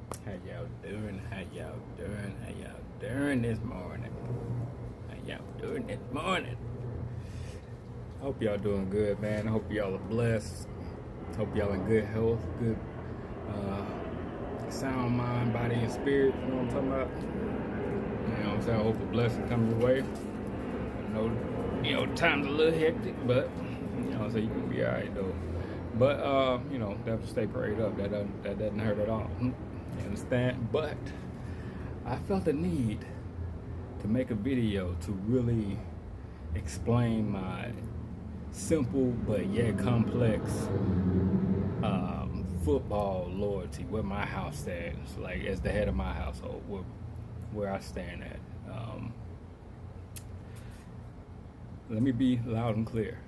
How y'all doing? How y'all doing? How y'all doing this morning? How y'all doing this morning? Hope y'all doing good, man. I hope y'all are blessed. Hope y'all in good health, good sound mind, body, and spirit. You know what I'm talking about? You know what I'm saying? I hope a blessing come your way. I know, time's a little hectic, but so you can be alright though. But have to stay prayed up. That doesn't hurt at all. You understand? But I felt the need to make a video to really explain my simple but yet complex football loyalty, where my house stands, like as the head of my household, where I stand at. Let me be loud and clear.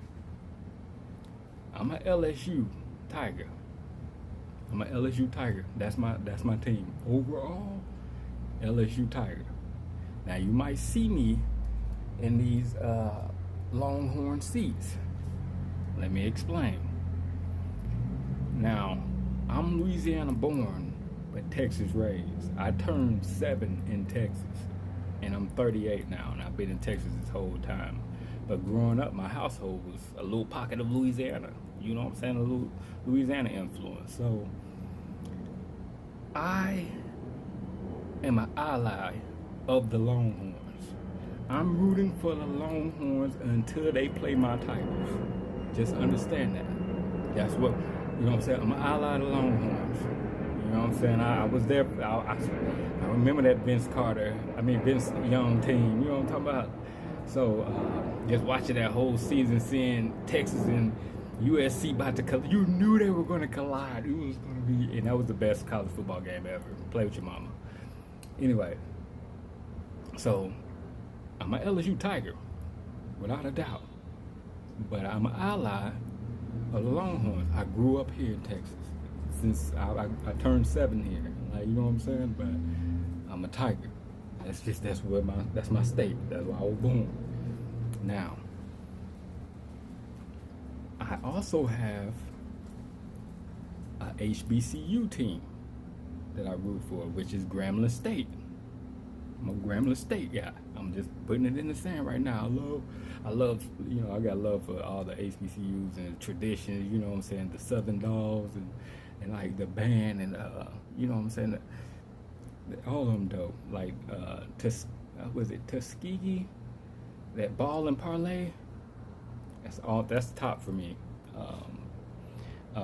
I'm a LSU Tiger. I'm a LSU Tiger. That's my team. Overall, LSU Tiger. Now you might see me in these Longhorn seats. Let me explain. Now, I'm Louisiana born, but Texas raised. I turned 7 in Texas, and I'm 38 now, and I've been in Texas this whole time. But growing up, my household was a little pocket of Louisiana. You know what I'm saying? A little Louisiana influence. So, I am an ally of the Longhorns. I'm rooting for the Longhorns until they play my Tigers. Just understand that. That's what, I'm saying? I'm an ally of the Longhorns. You know what I'm saying? I was there. I remember that Vince Young team. You know what I'm talking about? So just watching that whole season, seeing Texas and USC about to collide. You knew they were going to collide. It was going to be, and that was the best college football game ever. Play with your mama. Anyway, so I'm an LSU Tiger, without a doubt. But I'm an ally of the Longhorns. I grew up here in Texas since I turned 7 here. Like, you know what I'm saying? But I'm a Tiger. That's my state. That's where I was born. Now, I also have a HBCU team that I root for, which is Grambling State. I'm a Grambling State guy. I'm just putting it in the sand right now. I love, I got love for all the HBCUs and the traditions, you know what I'm saying, the Southern Dogs and like the band and, you know what I'm saying, all of them dope. Like, was it Tuskegee? That Ball and Parlay? That's top for me.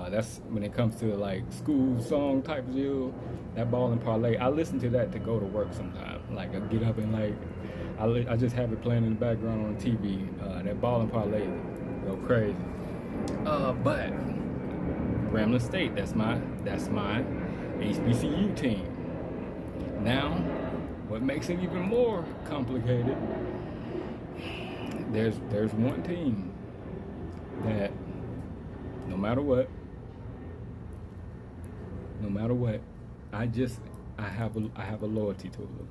That's when it comes to like school song type deal. That Ball and Parlay, I listen to that to go to work sometimes. Like I get up and I just have it playing in the background on the TV. That Ball and Parlay go crazy. But Grambling State, that's my HBCU team. Now, what makes it even more complicated? There's one team that no matter what, I have a loyalty to them.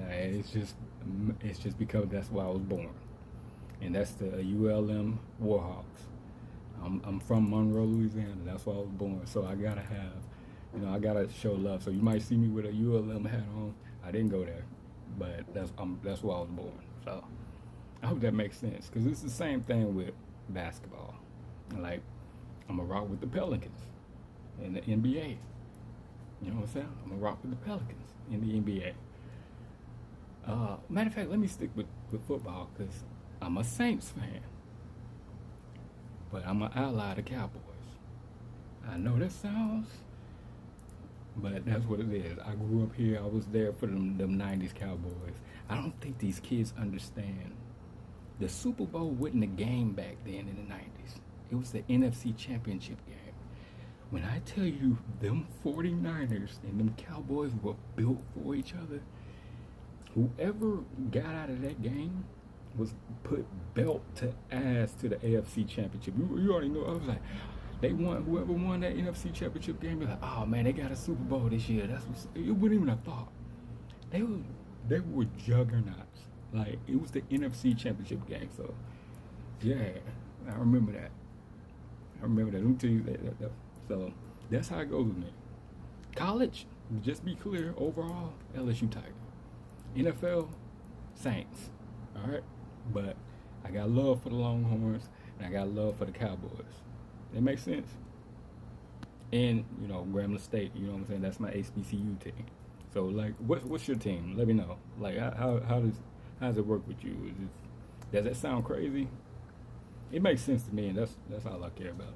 It's just because that's why I was born, and that's the ULM Warhawks. I'm from Monroe, Louisiana. That's why I was born. So I gotta have, I gotta show love. So you might see me with a ULM hat on. I didn't go there, but that's why I was born. So I hope that makes sense, because it's the same thing with basketball. Like, I'm a rock with the Pelicans in the NBA. You know what I'm saying? I'm a rock with the Pelicans in the NBA. Matter of fact, let me stick with football, because I'm a Saints fan. But I'm an ally of the Cowboys. I know that sounds, but that's what it is. I grew up here. I was there for them 90s Cowboys. I don't think these kids understand. The Super Bowl wasn't a game back then in the 90s. It was the NFC Championship game. When I tell you them 49ers and them Cowboys were built for each other, whoever got out of that game was put belt to ass to the AFC Championship. You already know. I was like, whoever won that NFC Championship game, was like, oh man, they got a Super Bowl this year. It wasn't even a thought. They were juggernauts. Like, it was the NFC Championship game. So yeah, I remember that. Let me tell you that. So that's how it goes with me. College, just be clear, overall, LSU Tiger. NFL, Saints. All right, but I got love for the Longhorns and I got love for the Cowboys. That makes sense. And Grambling State. You know what I'm saying? That's my HBCU team. So like, what's your team? Let me know. Like, how does it work with you? Does that sound crazy? It makes sense to me, and that's all I care about.